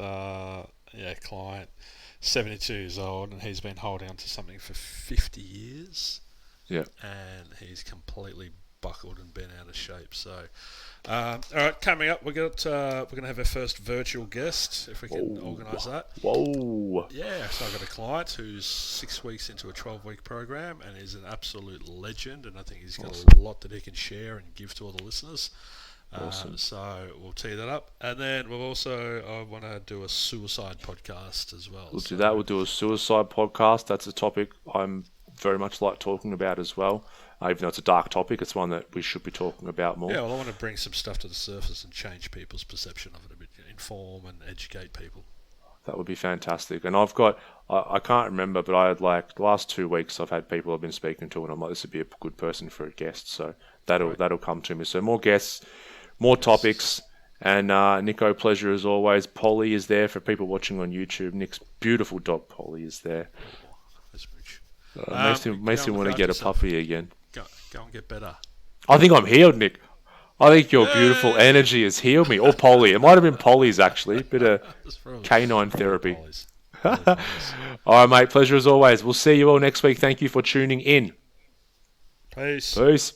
client. 72 years old, and he's been holding on to something for 50 years. Yeah. And he's completely buckled and been out of shape. So, all right, coming up, we're going to have our first virtual guest, if we can organise that. Whoa. Yeah, so I've got a client who's 6 weeks into a 12-week program and is an absolute legend, and I think he's got a lot that he can share and give to all the listeners. Awesome. So we'll tee that up, and then I want to do a suicide podcast as well. We'll do that. We'll do a suicide podcast. That's a topic I'm very much like talking about as well. Even though it's a dark topic, it's one that we should be talking about more. Yeah, well, I want to bring some stuff to the surface and change people's perception of it a bit, inform and educate people. That would be fantastic. And I've got, I can't remember, but I had the last 2 weeks I've had people I've been speaking to, and I'm like, this would be a good person for a guest. So that'll come to me. So more guests, more topics. And Nico, pleasure as always. Polly is there for people watching on YouTube. Nick's beautiful dog Polly is there. That's rich. Makes him want to get a puppy again. Go and get better. I think I'm healed, Nick. I think your beautiful energy has healed me. Or Polly. It might have been Polly's, actually. Bit of canine therapy. All right, mate. Pleasure as always. We'll see you all next week. Thank you for tuning in. Peace. Peace.